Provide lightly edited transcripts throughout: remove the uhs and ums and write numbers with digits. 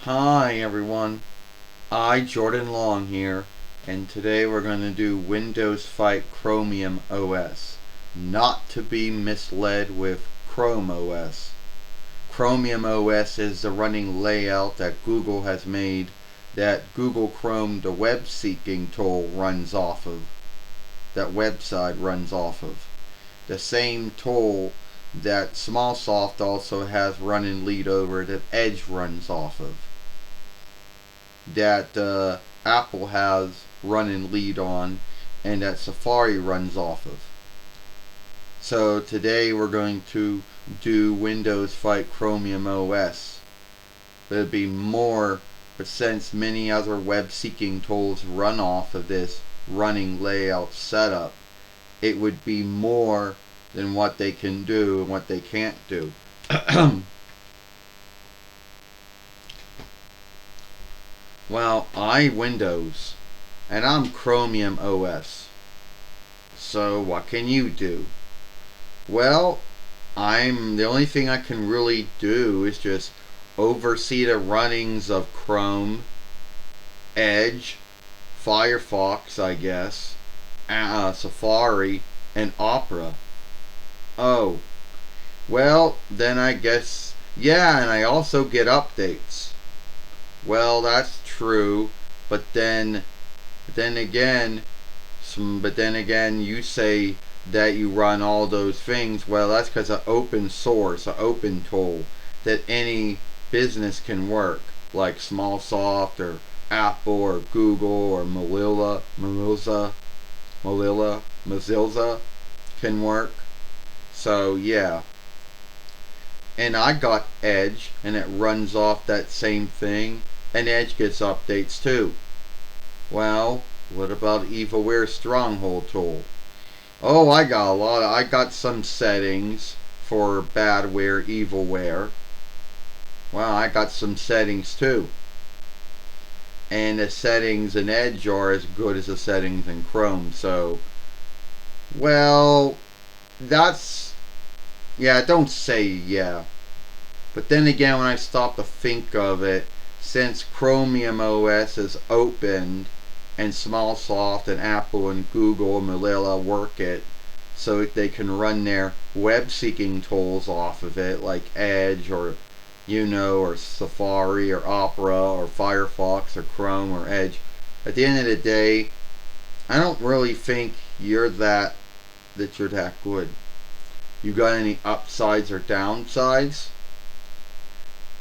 Hi everyone, Jordan Long here, and today we're going to do Windows Fight Chromium OS, not to be misled with Chrome OS. Chromium OS is the running layout that Google has made that Google Chrome, the web seeking tool, runs off of, that website runs off of. The same tool that Smallsoft also has running lead over that Edge runs off of, that Apple has running lead on, and that Safari runs off of. So today we're going to do Windows Fight Chromium OS. There'll be more, but since many other web seeking tools run off of this running layout setup, it would be more than what they can do and what they can't do. Well, I Windows, and I'm Chromium OS. So what can you do? Well, the only thing I can really do is just oversee the runnings of Chrome, Edge, Firefox, I guess, Safari, and Opera. Oh, well, then I guess, yeah, and I also get updates. Well, that's true, but then again, you say that you run all those things. Well, that's because of open source, an open tool that any business can work, like Smallsoft or Apple or Google or Mozilla can work. So yeah. And I got Edge, and it runs off that same thing, and Edge gets updates too. Well, what about Evilware Stronghold tool? Oh, I got some settings for badware, evilware. Well, I got some settings too. And the settings in Edge are as good as the settings in Chrome, so, well, don't say yeah. But then again, when I stop to think of it, since Chromium OS is opened and Smallsoft and Apple and Google and Mozilla work it so they can run their web seeking tools off of it, like Edge or or Safari or Opera or Firefox or Chrome or Edge. At the end of the day, I don't really think you're that good. You got any upsides or downsides?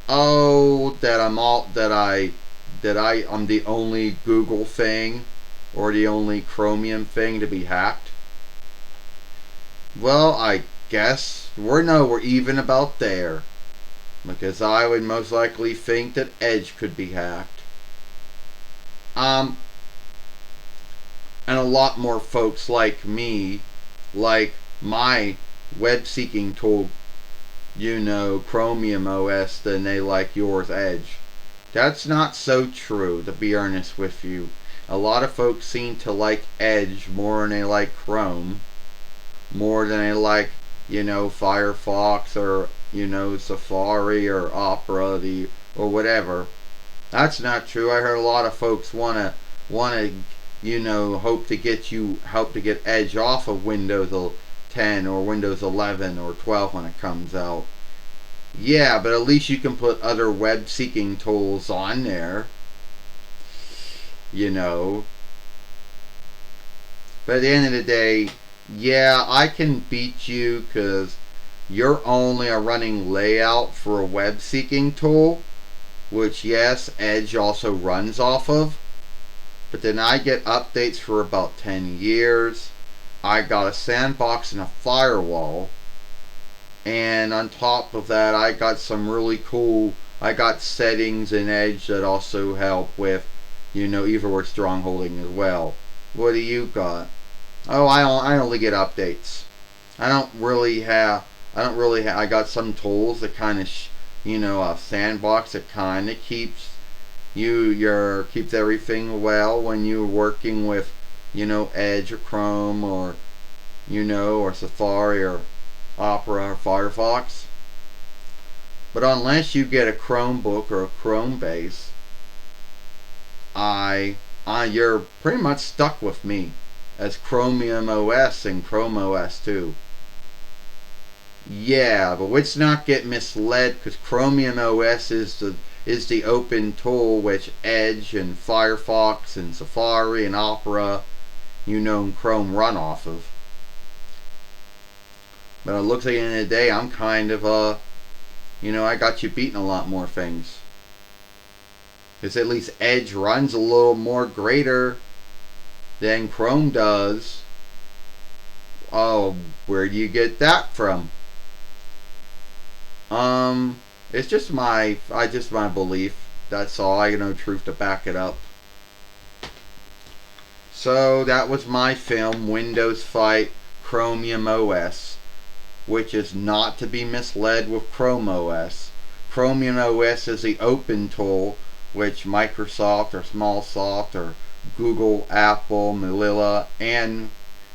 Oh, I'm the only Google thing or the only Chromium thing to be hacked. Well, I guess we're even about there, because I would most likely think that Edge could be hacked. And a lot more folks like me, like my web seeking tool, Chromium OS, than they like yours, Edge. That's not so true, to be honest with you. A lot of folks seem to like Edge more than they like Chrome, more than they like, Firefox or, Safari or Opera, or whatever. That's not true. I heard a lot of folks wanna, hope to get Edge off of Windows 10 or Windows 11 or 12 when it comes out. Yeah, but at least you can put other web seeking tools on there. But at the end of the day, yeah, I can beat you because you're only a running layout for a web seeking tool, which, yes, Edge also runs off of. But then I get updates for about 10 years. I got a sandbox and a firewall. And on top of that, I got some really cool, I got settings in Edge that also help with, Evilware Strongholding as well. What do you got? Oh, I only get updates. I got some tools that kind of, a sandbox that kind of keeps everything well when you're working with, Edge or Chrome or, or Safari or Opera or Firefox. But unless you get a Chromebook or a Chrome base, you're pretty much stuck with me as Chromium OS and Chrome OS too. Yeah, but let's not get misled, because Chromium OS is the open tool which Edge and Firefox and Safari and Opera, and Chrome run off of. But it looks like at the end of the day, I'm kind of I got you beating a lot more things. Because at least Edge runs a little more greater than Chrome does. Oh, where do you get that from? It's just my belief. That's all. I know truth to back it up. So that was my film, Windows Fight Chromium OS, which is not to be misled with Chrome OS. Chromium OS is the open tool, which Microsoft or Smallsoft or Google, Apple, Mozilla, and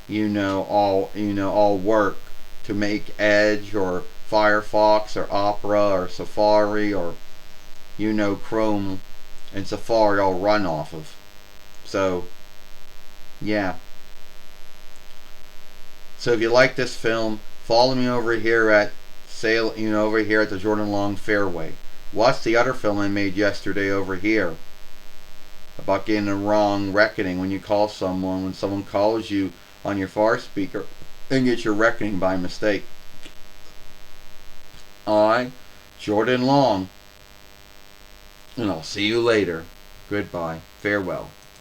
all work to make Edge or Firefox or Opera or Safari or Chrome and Safari all run off of. So yeah. So if you like this film, follow me over here at over here at the Jordan Long Fairway. Watch the other film I made yesterday over here about getting a wrong reckoning when someone calls you on your far speaker and gets your reckoning by mistake. I, Jordan Long, and I'll see you later. Goodbye. Farewell.